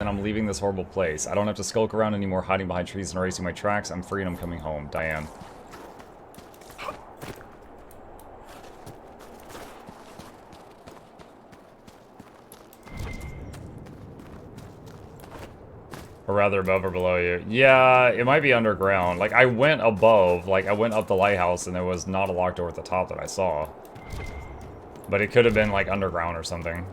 and I'm leaving this horrible place. I don't have to skulk around anymore hiding behind trees and erasing my tracks. I'm free and I'm coming home. Diane. Or rather above or below you. Yeah, it might be underground. Like, I went above, like, I went up the lighthouse and there was not a locked door at the top that I saw. But it could have been, like, underground or something.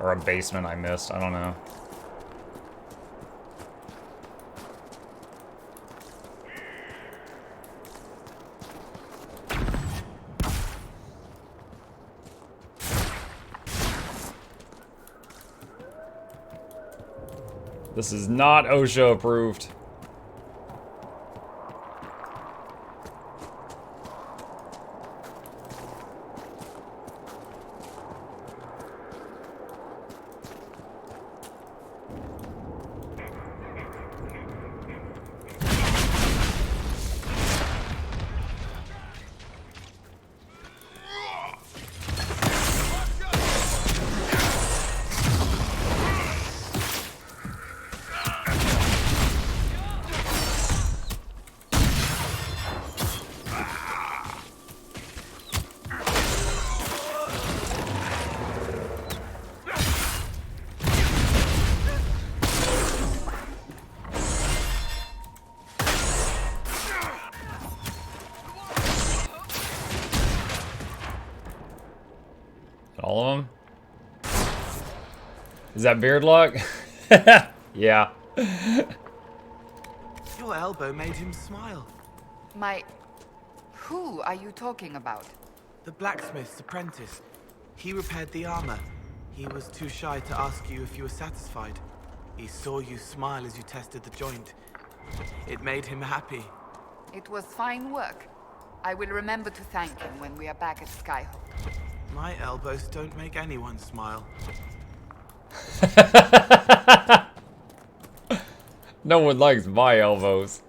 Or a basement I missed, I don't know. This is not OSHA approved. All of them? Is that beard luck? Yeah. Your elbow made him smile. Who are you talking about? The blacksmith's apprentice. He repaired the armor. He was too shy to ask you if you were satisfied. He saw you smile as you tested the joint. It made him happy. It was fine work. I will remember to thank him when we are back at Skyhope. My elbows don't make anyone smile. No one likes my elbows.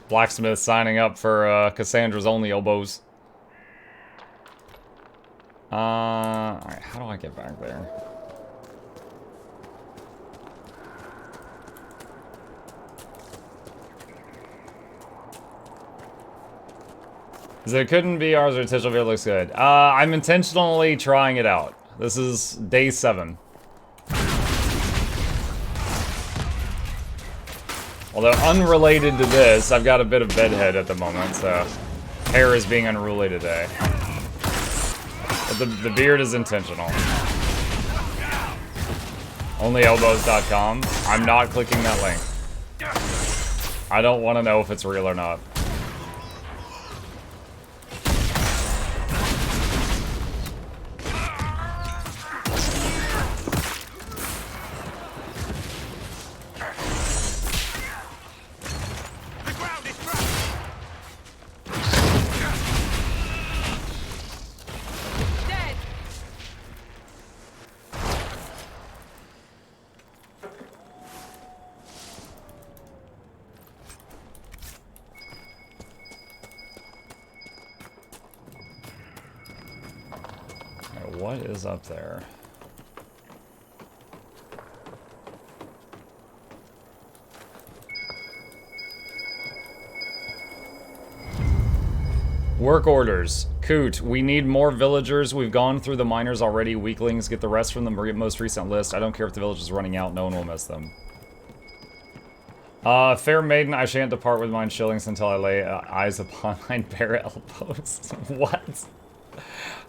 Blacksmith signing up for Cassandra's only elbows. Alright, how do I get back there? It couldn't be ours or intentional if it looks good. I'm intentionally trying it out. This is day 7. Although unrelated to this, I've got a bit of bedhead at the moment, so hair is being unruly today. But the beard is intentional. Onlyelbows.com. I'm not clicking that link. I don't want to know if it's real or not. What is up there? Work orders. Coot, we need more villagers. We've gone through the miners already. Weaklings, get the rest from the most recent list. I don't care if the village is running out. No one will miss them. Fair maiden, I shan't depart with mine shillings until I lay eyes upon mine bare elbows. What?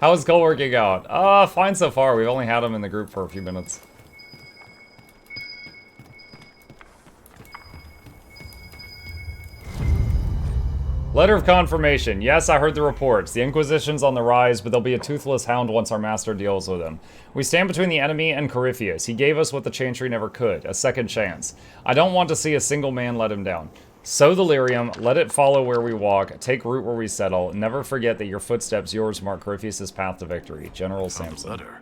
How is Cole working out? Fine so far. We've only had him in the group for a few minutes. Letter of confirmation. Yes, I heard the reports. The Inquisition's on the rise, but there'll be a toothless hound once our master deals with him. We stand between the enemy and Corypheus. He gave us what the Chantry never could, a second chance. I don't want to see a single man let him down. Sow the lyrium, let it follow where we walk, take root where we settle. Never forget that your footsteps, yours, mark Corypheus' path to victory. General Samson. A letter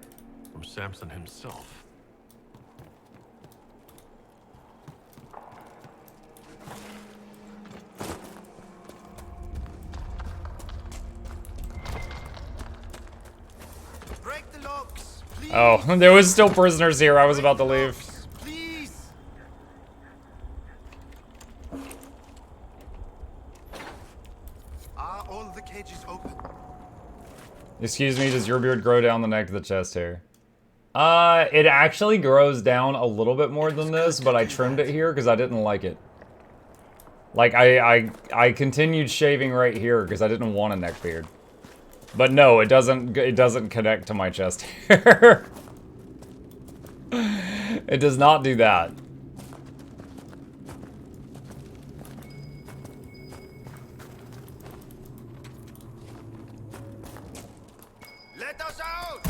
from Samson himself. Oh, there was still prisoners here. I was about to leave. Please. Are all the cages open? Excuse me, does your beard grow down the neck of the chest hair? It actually grows down a little bit more than this, but I trimmed it here because I didn't like it. Like, I continued shaving right here because I didn't want a neck beard. But no, it doesn't connect to my chest hair. It does not do that. Let us out!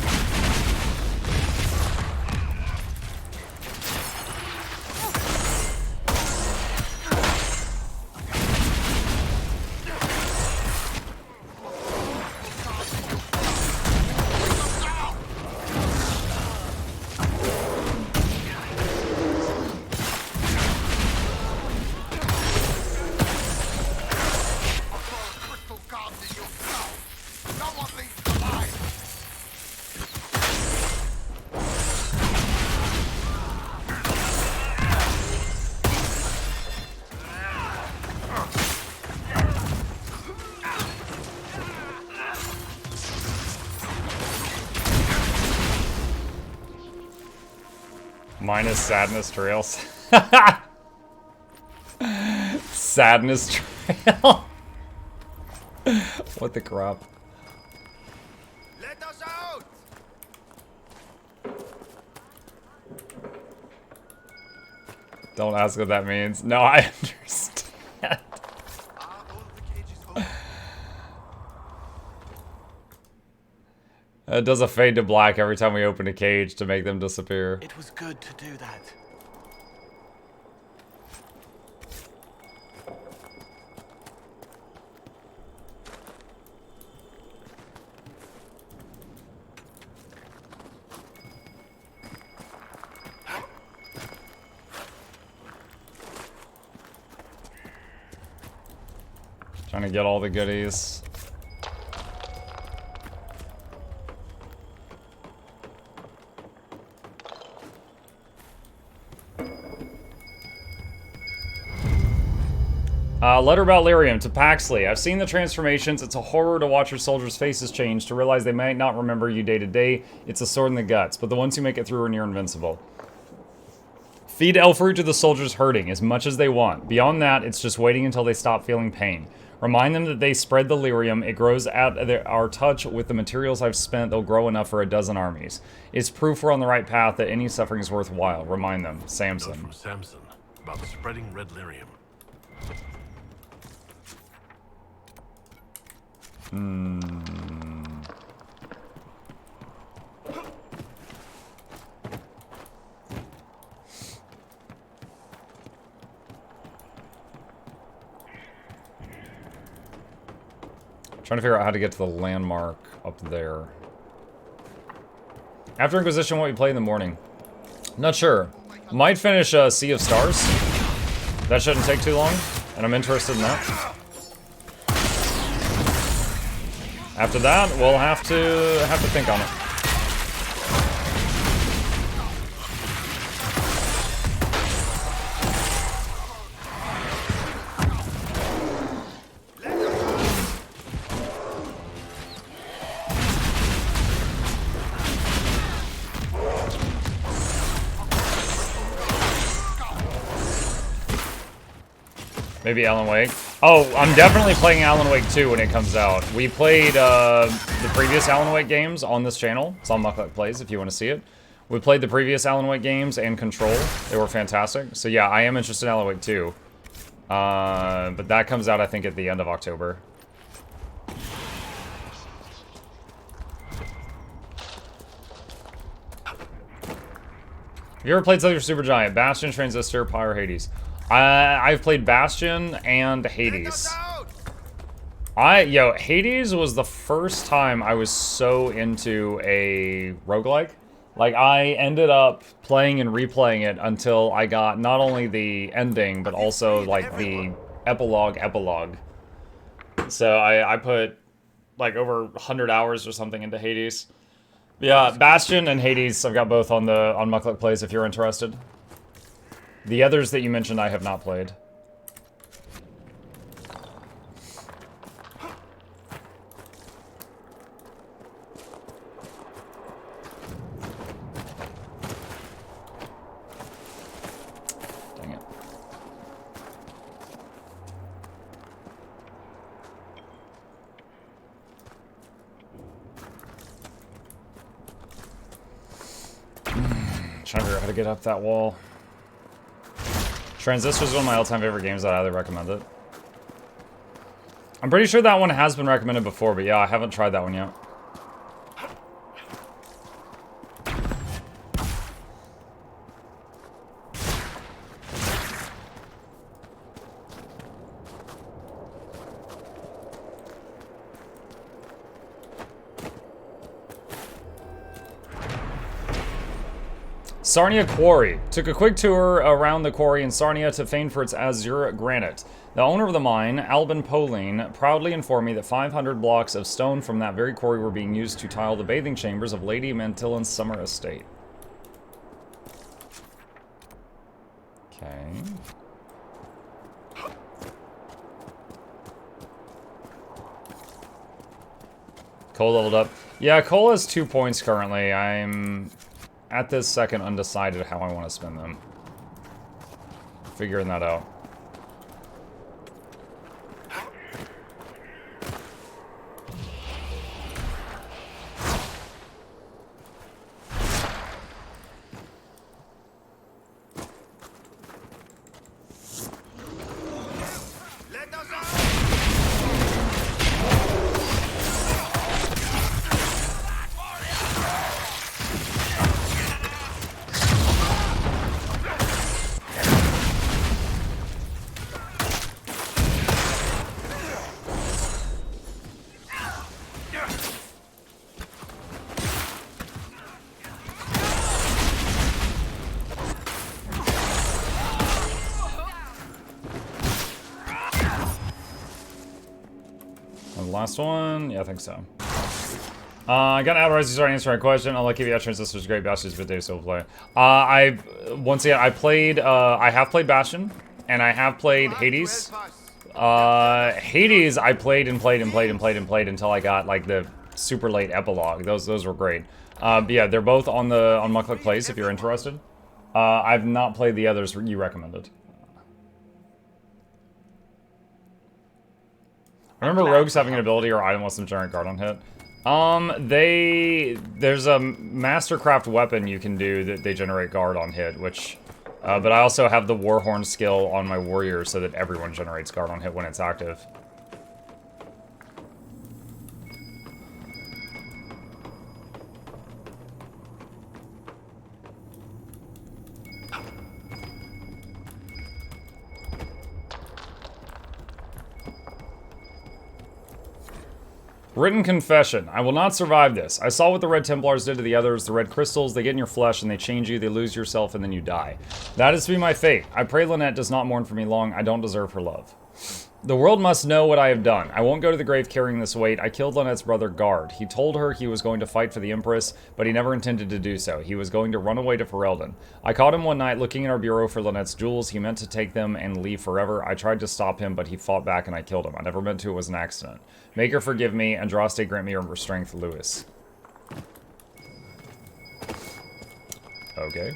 Crystal guards in your cell. No one leaves alive. Minus sadness trails. Sadness trail. What the crap? Let us out! Don't ask what that means. No, I understand. Are all the cages open? It does a fade to black every time we open a cage to make them disappear. It was good to do that. Trying to get all the goodies. Letter about Lyrium to Paxley. I've seen the transformations. It's a horror to watch your soldiers' faces change, to realize they might not remember you day to day. It's a sword in the guts, but the ones who make it through are near invincible. Feed elf fruit to the soldiers hurting as much as they want. Beyond that, it's just waiting until they stop feeling pain. Remind them that they spread the lyrium. It grows out of our touch. With the materials I've spent, they'll grow enough for a dozen armies. It's proof we're on the right path, that any suffering is worthwhile. Remind them. Note Samson. from Samson about spreading red lyrium. Trying to figure out how to get to the landmark up there. After Inquisition, what we play in the morning? Not sure. Might finish Sea of Stars. That shouldn't take too long, and I'm interested in that. After that, we'll have to think on it. Maybe Alan Wake. Oh, I'm definitely playing Alan Wake 2 when it comes out. We played the previous Alan Wake games on this channel. It's on Mukluk Plays if you want to see it. We played the previous Alan Wake games and Control. They were fantastic. So yeah, I am interested in Alan Wake 2. But that comes out, I think, at the end of October. Have you ever played Cellular Supergiant? Bastion, Transistor, Pyre, Hades. I've played Bastion and Hades. Hades was the first time I was so into a roguelike. Like, I ended up playing and replaying it until I got not only the ending, but also, like, the epilogue. So I put, like, over 100 hours or something into Hades. Yeah, Bastion and Hades, I've got both on Mukluk Plays if you're interested. The others that you mentioned I have not played. Dang it. Trying to figure out how to get up that wall. Transistor is one of my all-time favorite games. I highly recommend it. I'm pretty sure that one has been recommended before, but yeah, I haven't tried that one yet. Sarnia Quarry. Took a quick tour around the quarry in Sarnia to famed for its azure granite. The owner of the mine, Albin Pauline, proudly informed me that 500 blocks of stone from that very quarry were being used to tile the bathing chambers of Lady Mantillan's summer estate. Okay. Cole leveled up. Yeah, Cole has 2 points currently. I'm at this second undecided how I want to spend them. Figuring that out. Last one? Yeah, I think so. I got Outrise to start answering my question. I'll give you Transistor's great. Bastion's good day, so play. Once again, I have played Bastion, and I have played Hades. Hades, I played until I got, like, the super late epilogue. Those were great. But yeah, they're both on Mukluk Plays if you're interested. I've not played the others you recommended. Remember rogues having an ability or item lets them generate guard on hit? There's a Mastercraft weapon you can do that they generate guard on hit, which, but I also have the Warhorn skill on my warrior so that everyone generates guard on hit when it's active. Written confession. I will not survive this. I saw what the Red Templars did to the others. The red crystals, they get in your flesh and they change you. They lose yourself and then you die. That is to be my fate. I pray Lynette does not mourn for me long. I don't deserve her love. The world must know what I have done. I won't go to the grave carrying this weight. I killed Lynette's brother, Guard. He told her he was going to fight for the Empress, but he never intended to do so. He was going to run away to Ferelden. I caught him one night looking in our bureau for Lynette's jewels. He meant to take them and leave forever. I tried to stop him, but he fought back and I killed him. I never meant to. It was an accident. Maker forgive me, and Andraste grant me your strength, Lewis. Okay.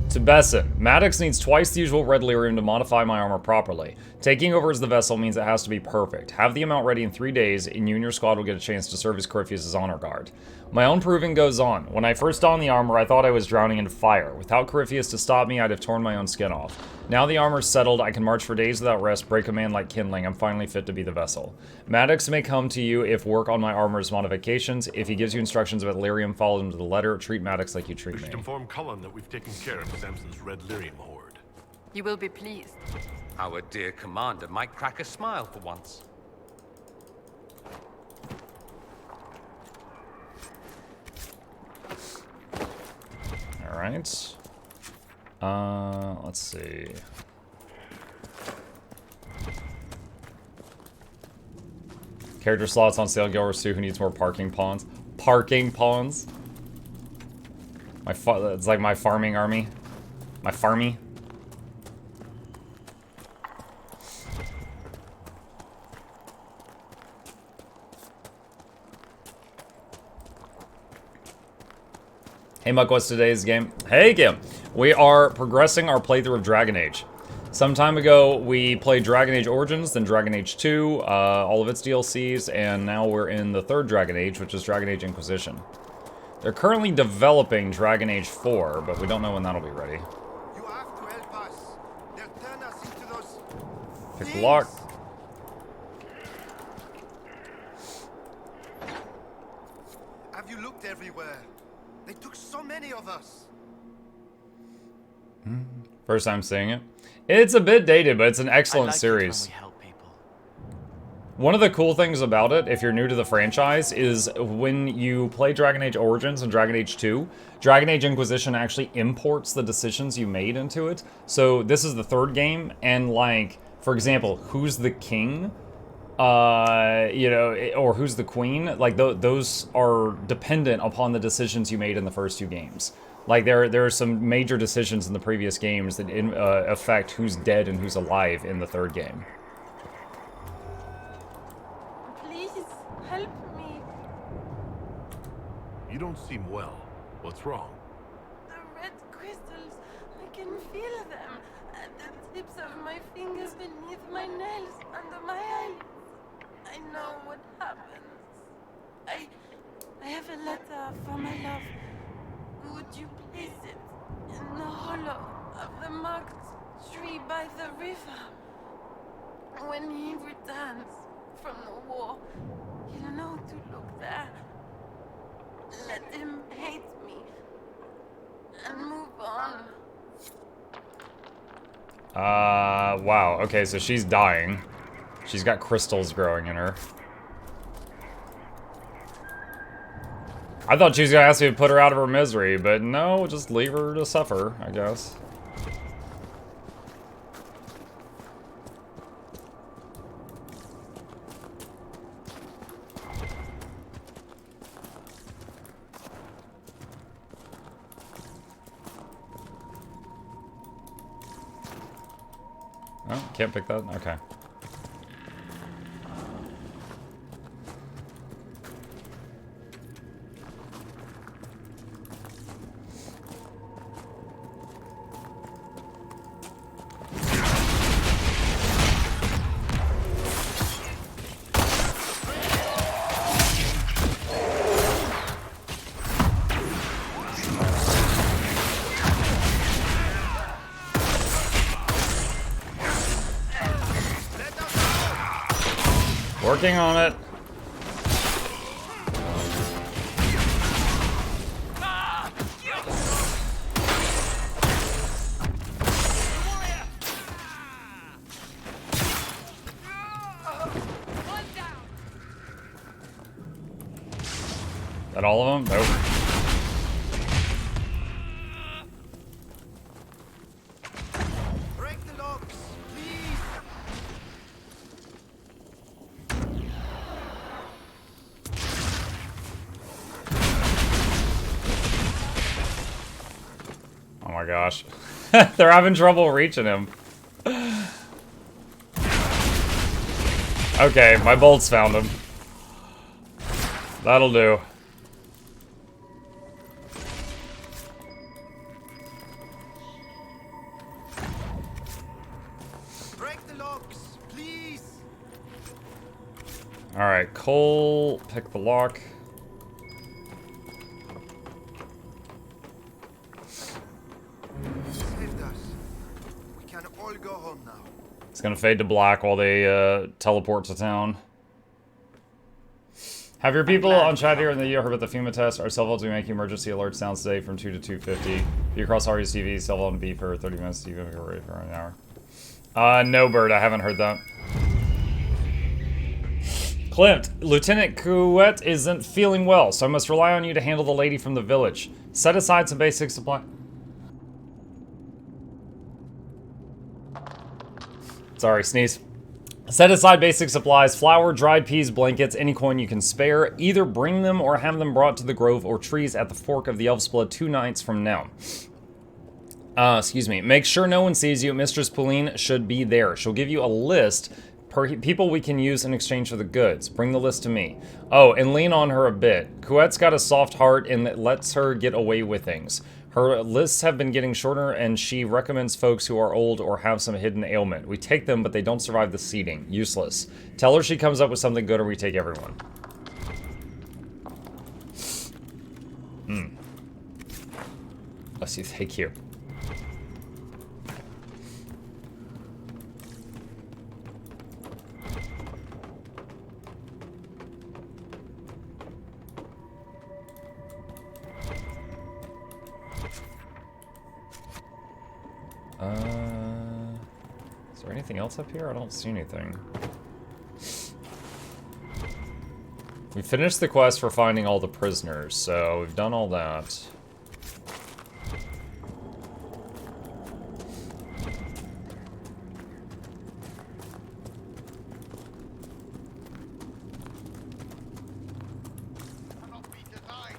To Besson. Maddox needs twice the usual red lyrium to modify my armor properly. Taking over as the vessel means it has to be perfect. Have the amount ready in 3 days, and you and your squad will get a chance to serve as Corypheus' honor guard. My own proving goes on. When I first donned the armor, I thought I was drowning in fire. Without Corypheus to stop me, I'd have torn my own skin off. Now the armor's settled, I can march for days without rest, break a man like kindling. I'm finally fit to be the vessel. Maddox may come to you if work on my armor's modifications. If he gives you instructions about lyrium, follow them to the letter. Treat Maddox like you treat We me. should inform Cullen that we've taken care of Samson's red lyrium hoard. You will be pleased. Our dear commander might crack a smile for once. Alright. Let's see. Character slots on sale. Gilrus 2. Who needs more parking pawns? Parking pawns. It's like my farming army. My farmy. Hey Muck, what's today's game? Hey Gim! We are progressing our playthrough of Dragon Age. Some time ago, we played Dragon Age Origins, then Dragon Age 2, all of its DLCs, and now we're in the third Dragon Age, which is Dragon Age Inquisition. They're currently developing Dragon Age 4, but we don't know when that'll be ready. You have to help us. They'll turn us into those Pick the things. lock. Have you looked everywhere? They took so many of us. First time seeing it. It's a bit dated, but it's an I excellent like it series. when we help people. One of the cool things about it, if you're new to the franchise, is when you play Dragon Age Origins and Dragon Age 2, Dragon Age Inquisition actually imports the decisions you made into it. So this is the third game, and like, for example, who's the king? You know, or who's the queen? Like, those are dependent upon the decisions you made in the first two games. Like, there are some major decisions in the previous games that affect who's dead and who's alive in the third game. Please help me. You don't seem well. What's wrong? The red crystals, I can feel them at the tips of my fingers, beneath my nails, under my eyelids. I know what happens. I have a letter for my love. Would you place it in the hollow of the marked tree by the river? When he returns from the war, he'll know to look there. Let him hate me and move on. Wow. Okay, so she's dying. She's got crystals growing in her. I thought she was gonna ask me to put her out of her misery, but no, just leave her to suffer, I guess. Oh, can't pick that? Okay. Working on it. That all of them? Nope. Break the locks, please. Oh my gosh. They're having trouble reaching him. Okay, my bolts found him. That'll do. Break the locks, please. Alright, Cole, pick the lock. Saved us. We can all go home now. It's gonna fade to black while they teleport to town. Have your people on chat here in the heard about the FEMA test? Our cell phones will be making emergency alert sounds today from 2 to 2:50. Be across all your TV, cell phone beep for 30 minutes, TV ready for an hour. No, Bird, I haven't heard that. Clint, Lieutenant Couette isn't feeling well, so I must rely on you to handle the lady from the village. Set aside some basic supply. Sorry, sneeze. Set aside basic supplies, flour, dried peas, blankets, any coin you can spare. Either bring them or have them brought to the grove or trees at the fork of the Elf's Blood 2 nights from now. Excuse me. Make sure no one sees you. Mistress Pauline should be there. She'll give you a list per people we can use in exchange for the goods. Bring the list to me. Oh, and lean on her a bit. Couette's got a soft heart and it lets her get away with things. Her lists have been getting shorter, and she recommends folks who are old or have some hidden ailment. We take them, but they don't survive the seeding. Useless. Tell her she comes up with something good, or we take everyone. Bless you, thank you. Is there anything else up here? I don't see anything. We finished the quest for finding all the prisoners, so we've done all that. Cannot be denied.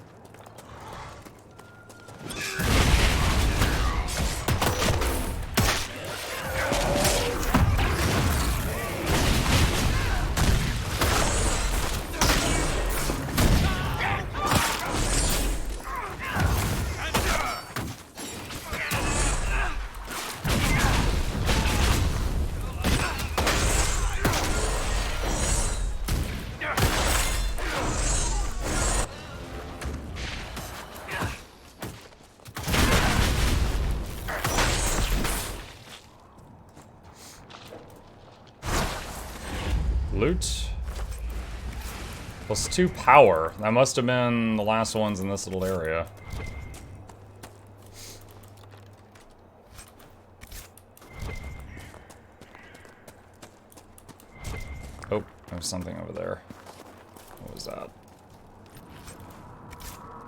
Loot. +2 power. That must have been the last ones in this little area. Oh, there's something over there. What was that?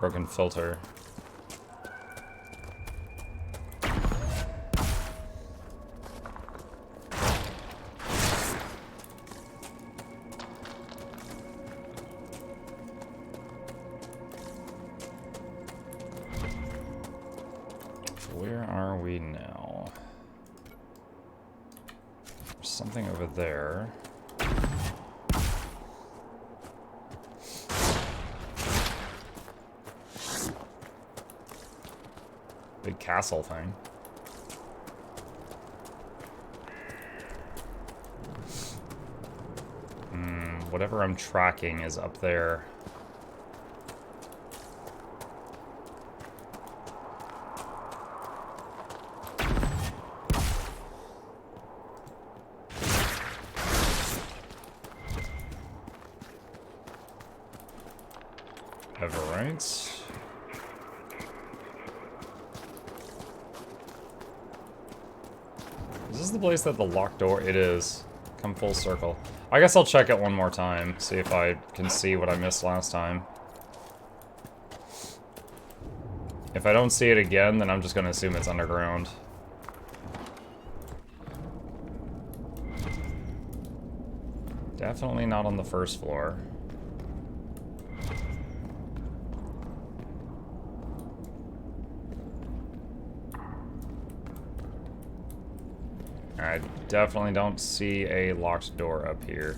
Broken filter. Where are we now? There's something over there. Big castle thing. Whatever I'm tracking is up there. Everite. Is this the place that the locked door? It is. Come full circle. I guess I'll check it one more time, see if I can see what I missed last time. If I don't see it again, then I'm just gonna assume it's underground. Definitely not on the first floor. I definitely don't see a locked door up here.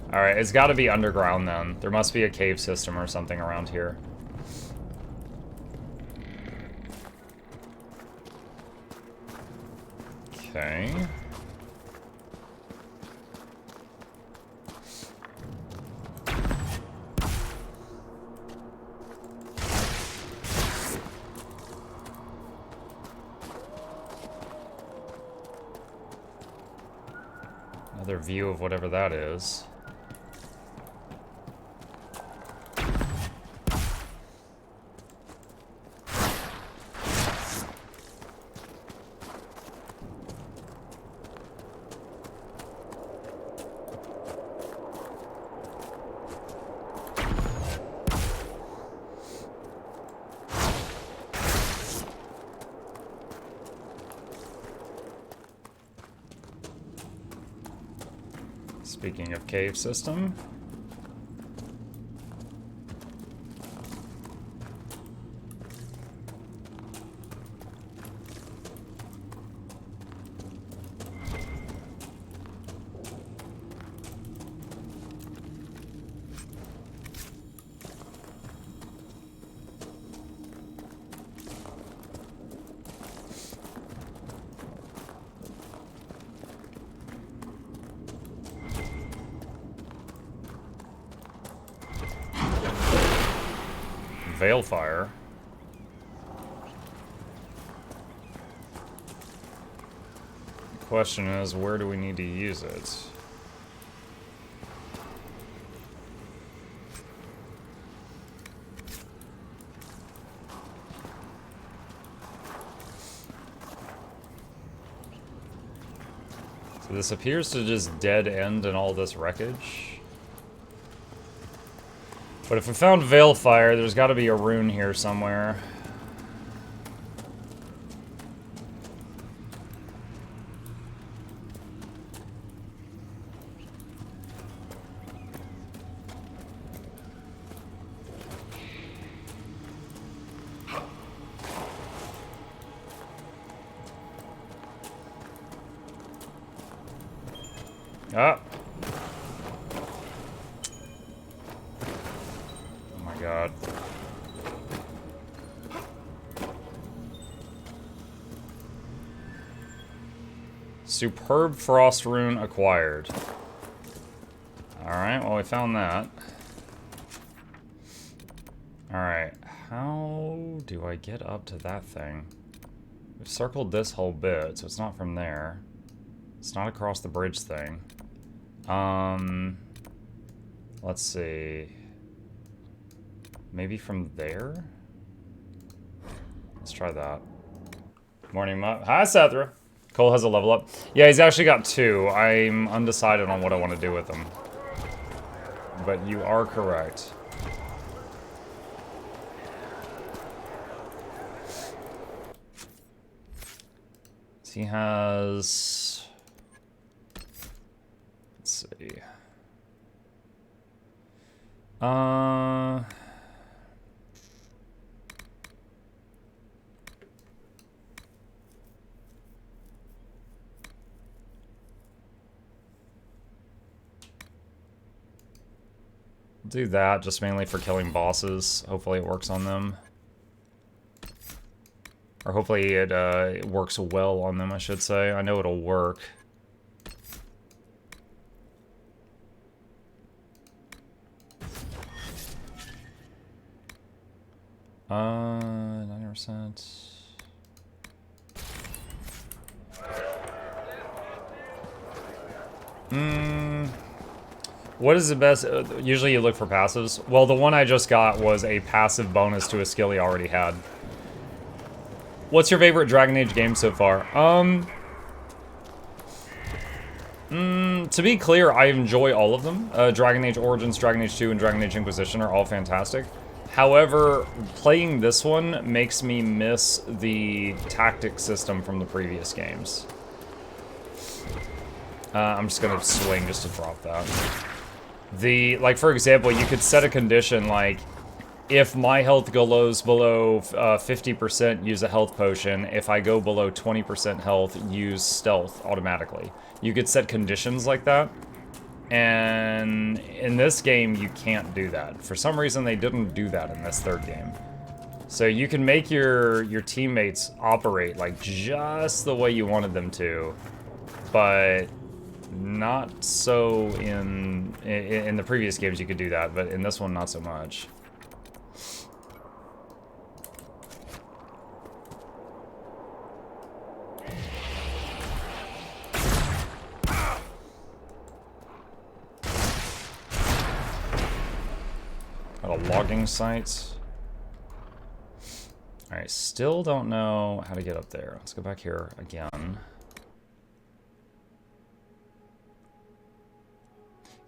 Alright, it's gotta be underground then. There must be a cave system or something around here. Okay. Another view of whatever that is. Speaking of cave system. Veilfire. The question is, where do we need to use it? So this appears to just dead end in all this wreckage. But if we found Veilfire, there's got to be a rune here somewhere. Ah. God. Superb frost rune acquired. Alright, well we found that. Alright, how do I get up to that thing? We've circled this whole bit, so it's not from there. It's not across the bridge thing. Let's see. Maybe from there? Let's try that. Morning, hi, Sathra. Cole has a level up. Yeah, he's actually got 2. I'm undecided on what I want to do with them. But you are correct. So he has... Let's see. Do that, just mainly for killing bosses. Hopefully it works on them. Or hopefully it works well on them, I should say. I know it'll work. Uh, 90%. What is the best? Usually you look for passives. Well, the one I just got was a passive bonus to a skill he already had. What's your favorite Dragon Age game so far? To be clear, I enjoy all of them. Dragon Age Origins, Dragon Age 2, and Dragon Age Inquisition are all fantastic. However, playing this one makes me miss the tactic system from the previous games. I'm just gonna swing just to drop that. Like, for example, you could set a condition like, if my health goes below 50%, use a health potion. If I go below 20% health, use stealth automatically. You could set conditions like that. And in this game, you can't do that. For some reason, they didn't do that in this third game. So you can make your teammates operate like just the way you wanted them to, but not so in the previous games you could do that, but in this one, not so much. Got a logging site. Alright, still don't know how to get up there. Let's go back here again.